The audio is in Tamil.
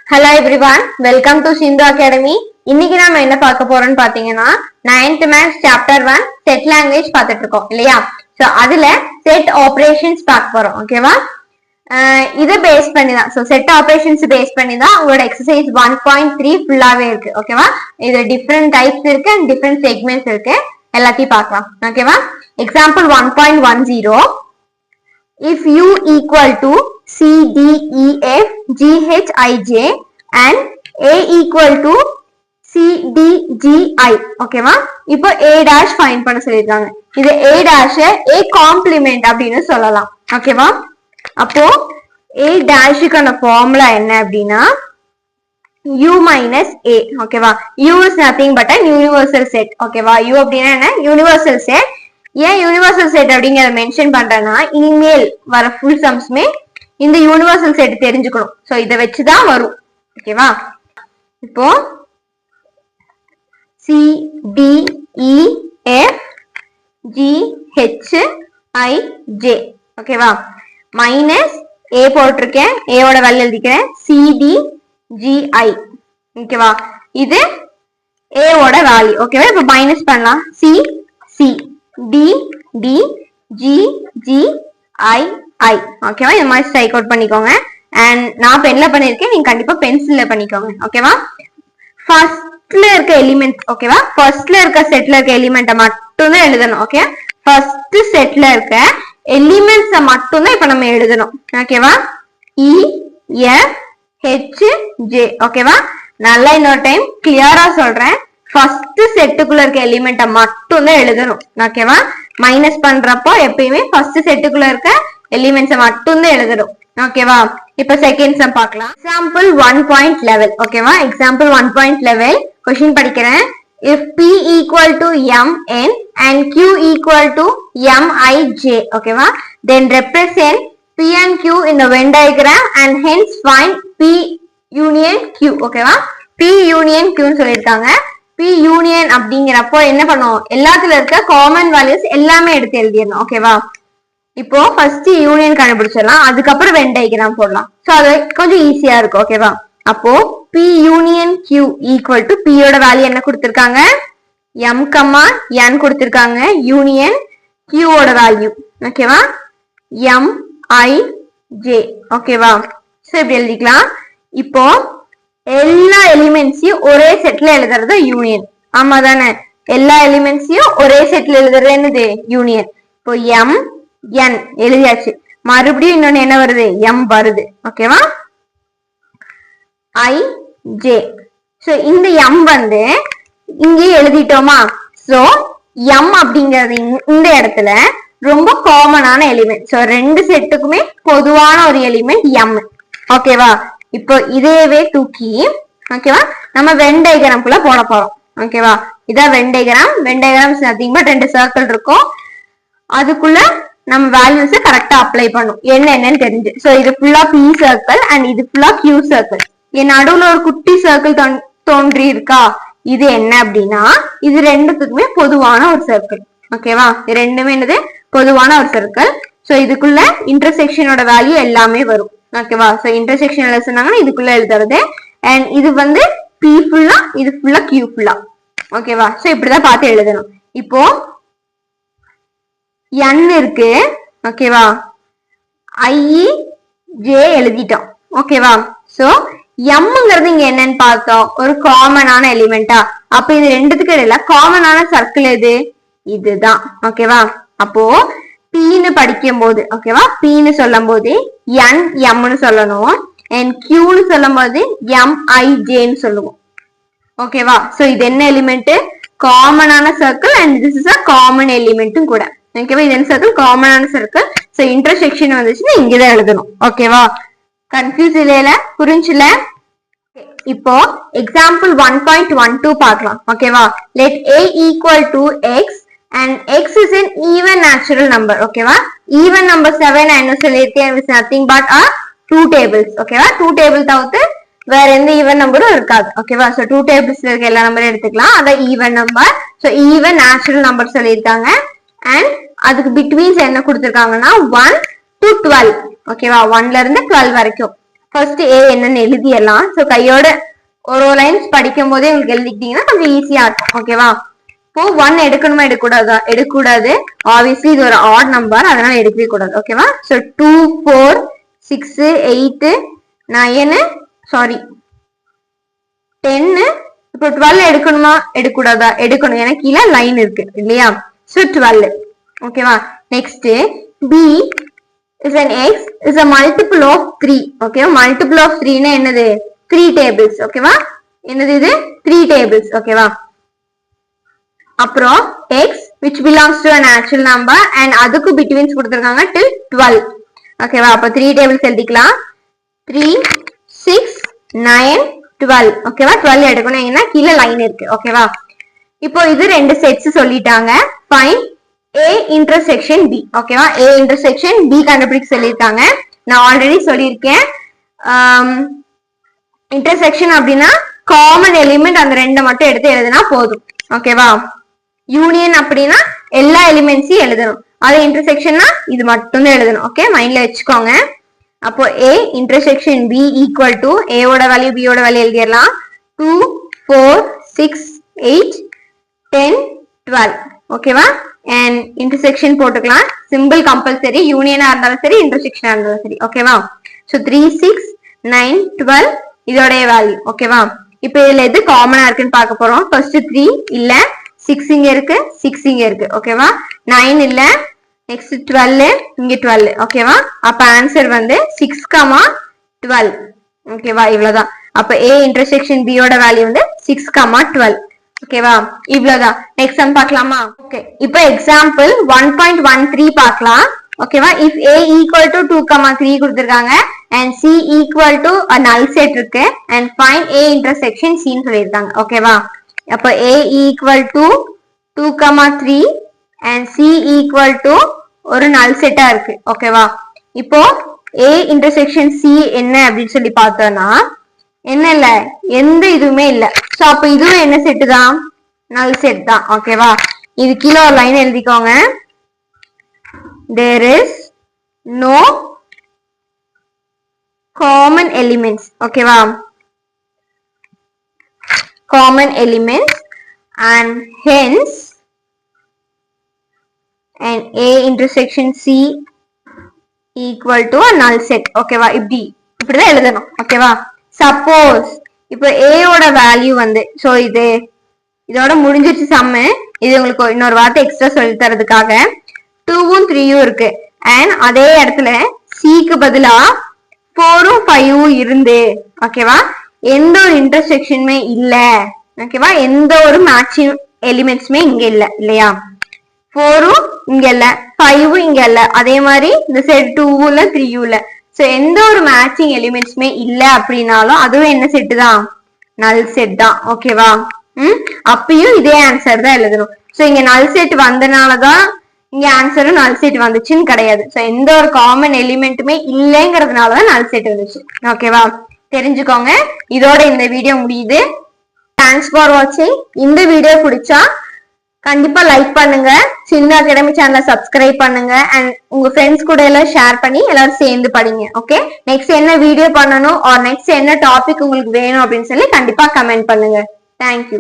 Hello everyone, welcome to Sindhu Academy. இன்னைக்கு நாம என்ன பார்க்க போறோம்னு பாத்தீங்கன்னா 9th Maths Chapter 1 Set Language பார்த்துட்டு இருக்கோம் இல்லையா? சோ அதுல set operations பார்க்க போறோம். ஓகேவா? இதை பேஸ் பண்ணி தான் set operations பேஸ் பண்ணி தான் உங்களோட exercise 1.3 ஃபுல்லாவே இருக்கு. ஓகேவா? இது different types இருக்கு and different segments இருக்கு. எல்லாத்தையும் பார்க்கலாம். ஓகேவா? Example 1.10 if u equal to C, D, E, F, G, H, I, J and A equal to C, D, G, I. ஓகேவா? இப்போ A dash find பண்ண சொல்லிருக்காங்க. இது A dash A complement அப்படின்னு சொல்லலாம். ஓகேவா? அப்போ A dashக்கான ஃபார்முலா என்ன அப்படின்னா U minus A. ஓகேவா? U is nothing but a universal set. ஓகேவா? U அப்படின்னா என்ன? Universal set. ஏன் யூனிவர்சல் செட் அப்படிங்கறத மென்ஷன் பண்றேன்னா இனிமேல் வர ஃபுல் சம்ஸ்மே இந்த யூனிவர்சல் செட் தெரிஞ்சுக்கணும். சோ இதை வச்சுதான் வரும். ஓகேவா? இப்போ C D E F G H I J. ஓகேவா? மைனஸ் A போட்டிருக்கேன், A ஓட வேல்யூ எழுதிக்கிறேன் C D G I. ஓகேவா? இது A ஓட வேல்யூ. ஓகேவா? இப்போ மைனஸ் பண்ணலாம். C C D D G G I I. ஓகேவா? இந்த மாதிரி ஸ்ட்ரைக் அவுட் பண்ணிக்கோங்க. அண்ட் நான் பென்ல பண்ணிருக்கேன், நீங்க கண்டிப்பா பென்சில்ல பண்ணிக்கோங்க. ஓகேவா? ஃபர்ஸ்ட்ல இருக்க எலிமெண்ட், ஓகேவா? ஃபர்ஸ்ட்ல இருக்க செட்ல இருக்க எலிமெண்ட்டை மட்டும் தான் எழுதணும். ஓகே? ஃபர்ஸ்ட் செட்ல இருக்க எலிமெண்ட்ஸை மட்டும் தான் இப்ப நம்ம எழுதணும். ஓகேவா? E F H J. ஓகேவா? நல்லா இன்னொரு டைம் கிளியரா சொல்றேன். ஃபர்ஸ்ட் செட்டுக்குள்ள இருக்க எலிமெண்ட்டை மட்டும் தான் எழுதணும். ஓகேவா? மைனஸ் பண்றப்போ எப்பயுமே ஃபர்ஸ்ட் செட்டுக்குள்ள இருக்க எலிமெண்ட்ஸை மட்டும் தான் எழுதணும். ஓகேவா? இப்ப செகண்ட் சம் பார்க்கலாம். எக்ஸாம்பிள் 1.11. ஓகேவா? எக்ஸாம்பிள் 1.11 क्वेश्चन படிக்கிறேன். if p equal to mn and q equal to mij. ஓகேவா? then represent p and q in the Venn diagram and hence find p union q. ஓகேவா? p union q ன்னு சொல்லிருக்காங்க. P யூனியன் அப்படிங்கிறப்போ என்ன பண்ணுவோம், எல்லாத்துல இருக்க காமன் வேல்யூஸ் எல்லாமே எடுத்து எழுதிடணும். ஓகேவா? இப்போ ஃபர்ஸ்ட் யூனியன் கண்டுபிடிச்சிடலாம், அதுக்கப்புறம் வென் டயகிராம் போடலாம். சோ அது கொஞ்சம் ஈஸியா இருக்கும். ஓகேவா? அப்போ P union Q equal to P யோட வேல்யூ என்ன கொடுத்திருக்காங்க, M, N கொடுத்திருக்காங்க. யூனியன் Q ஓட வேல்யூ ஓகேவா M I J. ஓகேவா? சோ இப்படி எழுதிக்கலாம். இப்போ எல்லா எலிமெண்ட்ஸையும் ஒரே செட்ல எழுதுறது யூனியன். ஆமா தானே? எல்லா எலிமெண்ட்ஸையும் ஒரே செட்ல எழுதுறது என்னது யூனியன். இப்போ M N எழுதியாச்சு. மறுபடியும் இன்னொன்னு என்ன வருது, M வருது. ஓகேவா? I J. சோ இந்த M வந்து இங்கே எழுதிட்டோமா? சோ M அப்படிங்கிறது இந்த இடத்துல ரொம்ப காமனான எலிமெண்ட். சோ ரெண்டு செட்டுக்குமே பொதுவான ஒரு எலிமெண்ட் M. ஓகேவா? இப்போ இதேவே தூக்கி ஓகேவா நம்ம வென் டயகிராம் குள்ள போட போறோம். ஓகேவா? இதான் when diagram. When diagram is nothing but ரெண்டு சர்க்கிள் இருக்கும், அதுக்குள்ள நம்ம வேல்யூஸ் கரெக்டா அப்ளை பண்ணும் என்னன்னு தெரிஞ்சு. சோ இது ஃபுல்லா P சர்க்கிள் அண்ட் இது ஃபுல்லா Q சர்க்கிள். என் நடுவுல ஒரு குட்டி சர்க்கிள் தோன்றி இருக்கா, இது என்ன அப்படின்னா இது ரெண்டுத்துக்குமே பொதுவான ஒரு சர்க்கிள். ஓகேவா? இது ரெண்டுமே என்னது பொதுவான ஒரு சர்க்கிள். சோ இதுக்குள்ள இன்டர்செக்ஷனோட வேல்யூ எல்லாமே வரும். ஓகேவா? சோ இன்டர்செக்ஷன்ல சொன்னாங்கன்னா இதுக்குள்ள எழுதுறது. அண்ட் இது வந்து P ஃபுல்லா, இது ஃபுல்லா Q ஃபுல்லா. ஓகேவா? சோ இப்படிதான் பார்த்து எழுதணும். இப்போ N இருக்கு. ஓகேவா? I J எழுதிட்டோம். ஓகேவா? சோ Mங்கிறது இங்க என்னன்னு பார்த்தோம், ஒரு காமனான எலிமெண்டா. அப்ப இது ரெண்டுத்துக்கு இடையில காமனான சர்க்கிள் எது, இதுதான். ஓகேவா? அப்போ Pன்னு படிக்கும் போது ஓகேவா, Pன்னு சொல்லும் போது N Mன்னு சொல்லணும், and Qன்னு சொல்லும் போது MIJன்னு சொல்லுவோம். ஓகேவா? சோ இது என்ன எலிமெண்ட், காமனான circle and this is a common எலிமெண்ட்டும் கூட. ஓகேவா? இது என்ன சர்க்கிள், காமனான சர்க்கிள். சோ இன்டர்செக்ஷன் வந்துச்சுன்னா இங்கதான் எழுதணும். ஓகேவா? கன்ஃபியூஸ் இல்லையில, புரிஞ்சுல? இப்போ எக்ஸாம்பிள் 1.12 பார்க்கலாம். ஓகேவா? let A equal to X and X is an even natural number. ஓகேவா? even number 7 நான் என்ன சொல்லியிருக்கேன், is nothing but a two tables. ஓகேவா? two table தவிர்த்து வேற எந்த ஈவன் நம்பரும் இருக்காது. ஓகேவா? சோ டூ டேபிள்ஸ்ல இருக்க எல்லா நம்பரும் எடுத்துக்கலாம், அதான் even number. So even natural number சொல்லியிருக்காங்க. அண்ட் அதுக்கு பிட்வீன்ஸ் என்ன கொடுத்திருக்காங்கன்னா 1 to 12. ஓகேவா? 1ல இருந்து 12 வரைக்கும் ஃபர்ஸ்ட் ஏ என்னன்னு எழுதிடலாம். ஸோ கையோட ஒரு லைன்ஸ் படிக்கும் போதே உங்களுக்கு எழுதிக்கிட்டீங்கன்னா கொஞ்சம் ஈஸியா இருக்கும். ஓகேவா? இப்போ 1 எடுக்கணுமா எடுக்கக்கூடாதா? எடுக்கக்கூடாது. ஆப்வியஸ்லி இது ஒரு ஆட் நம்பர், அதனால எடுக்கவே கூடாது. ஓகேவா? So 2 4 6 8 9 sorry 10. இப்போ 12 எடுக்கணுமா எடுக்கக்கூடாதா? எடுக்கணும், ஏன்னா கீழே லைன் இருக்கு இல்லையா? ஸோ 12. ஓகேவா? Next B is an x is a multiple of 3. ஓகேவா? மல்டிபிள் ஆஃப் 3 னா என்னது? 3 டேபிள்ஸ். ஓகேவா? என்னது இது? 3 டேபிள்ஸ். ஓகேவா? அப்புறம் x which belongs to a natural number and அதுக்கு பிட்வீன்ஸ் கொடுத்திருக்காங்க till 12. ஓகேவா? அப்ப 3 டேபிள்ஸ் எழுதிக்கலாம். 3 6 9 12. ஓகேவா? 12 எடுக்கணும், ஏன்னா கீழே லைன் இருக்கு. ஓகேவா? இப்போ இது ரெண்டு செட்ஸ் சொல்லிட்டாங்க. Fine A intersection B. ஓகேவா? A intersection B கண்டுபிடிக்க சொல்லியிருக்காங்க. நான் ஆல்ரெடி சொல்லியிருக்கேன். இன்டர்செக்ஷன் அப்படின்னா காமன் எலிமெண்ட் அந்த ரெண்டை மட்டும் எடுத்து எழுதுனா போதும். ஓகேவா? யூனியன் அப்படின்னா எல்லா எலிமெண்ட்ஸையும் எழுதணும். அது இன்டர்செக்ஷன்னா இது மட்டும் தான் எழுதணும். ஓகே, மைண்ட்ல வச்சுக்கோங்க. அப்போ A intersection B equal to A ஓட வேல்யூ B ஓட வேல்யூ எழுதிடலாம். 2 4 6 8 10 12. ஓகேவா? அண்ட் இன்டர்செக்ஷன் போட்டுக்கலாம். சிம்பிள் கம்பல்சரி, யூனியனா இருந்தாலும் சரி இன்டர்செக்ஷனா இருந்தாலும் சரி. ஓகேவா? ஸோ 3 6 9 12 இதோடைய வேல்யூ. ஓகேவா? இப்போ இதுல எது காமனா இருக்குன்னு பார்க்க போறோம். ஃபர்ஸ்ட் 3 இல்ல, 6 இங்க இருக்கு, 6 இங்க இருக்கு. ஓகேவா? 9 இல்ல, நெக்ஸ்ட் 12 இங்க 12. ஓகேவா? அப்ப ஆன்சர் வந்து 6, 12. ஓகேவா? இவ்வளவுதான். அப்ப A இன்டர்செக்ஷன் B ஓட வேல்யூ வந்து 6, 12. ஓகேவா? இவ்வளவுதான். நெக்ஸ்ட் சம் பார்க்கலாமா? ஓகே, இப்போ எக்ஸாம்பிள் 1.13 பார்க்கலாம். ஓகேவா? இஃப் A ஈக்குவல் டு 2, 3 கொடுத்திருக்காங்க and C equal to a null set இருக்கு and find A intersection C ன்னு சொல்லியிருக்காங்க. ஓகேவா? அப்போ A equal to 2, 3 and C equal to ஒரு null set-ஆ இருக்கு. ஓகேவா? இப்போ A intersection C என்ன அப்படின்னு சொல்லி பார்த்தோம்னா என்ன இல்ல, எந்த இதுவுமே இல்ல. சோ அப்ப இதுவும் என்ன செட் தான்? நல் செட் தான். ஓகேவா? இது கீழே ஒரு லைன் எழுதிக்கோங்க. there is no common elements. ஓகேவா? common elements and hence and A intersection C equal to a null set. ஓகேவா? இப்படிதான் எழுதணும். ஓகேவா? சப்போஸ் இப்போ A ஓட வேல்யூ வந்து, சோ இதோட முடிஞ்சிருச்சு சம்மு. இது உங்களுக்கு இன்னொரு வார்த்தை எக்ஸ்ட்ரா சொல்லி தரதுக்காக 2ம் 3ம் இருக்கு அண்ட் அதே இடத்துல Cக்கு பதிலா 4ம் 5ம் இருந்து, ஓகேவா, எந்த ஒரு இன்டர்செக்ஷனுமே இல்ல. ஓகேவா? எந்த ஒரு மேட்சிங் எலிமெண்ட்ஸுமே இங்க இல்ல இல்லையா? 4ம் இங்க இல்ல, 5ம் இங்க இல்ல, அதே மாதிரி இந்த சைடு 2ம் இல்ல, 3ம் இல்ல. சோ எந்த ஒரு மேட்சிங் எலிமெண்ட்ஸ்மே இல்ல அப்படின்னாலும் அதுவும் என்ன செட் தான்? நல் செட் தான். ஓகேவா? அப்பயும் இதே ஆன்சர் தான் எழுதணும். சோ இங்க நல் செட் வந்தனாலதான் இங்க ஆன்சரும் நல் செட் வந்துச்சுன்னு கிடையாது. சோ எந்த ஒரு காமன் எலிமெண்ட்டுமே இல்லைங்கிறதுனாலதான் நல் செட் வந்துச்சு. ஓகேவா? தெரிஞ்சுக்கோங்க. இதோட இந்த வீடியோ முடியுது. தேங்க்ஸ் ஃபார் வாட்சிங். இந்த வீடியோ பிடிச்சா கண்டிப்பா லைக் பண்ணுங்க, சின்ன அகாடமி சேனலை சப்ஸ்கிரைப் பண்ணுங்க அண்ட் உங்க ஃப்ரெண்ட்ஸ் கூட எல்லாம் ஷேர் பண்ணி எல்லாரும் சேர்ந்து படிங்க. ஓகே, நெக்ஸ்ட் என்ன வீடியோ பண்ணணும் ஆர் நெக்ஸ்ட் என்ன டாபிக் உங்களுக்கு வேணும் அப்படின்னு சொல்லி கண்டிப்பா கமெண்ட் பண்ணுங்க. தேங்க்யூ.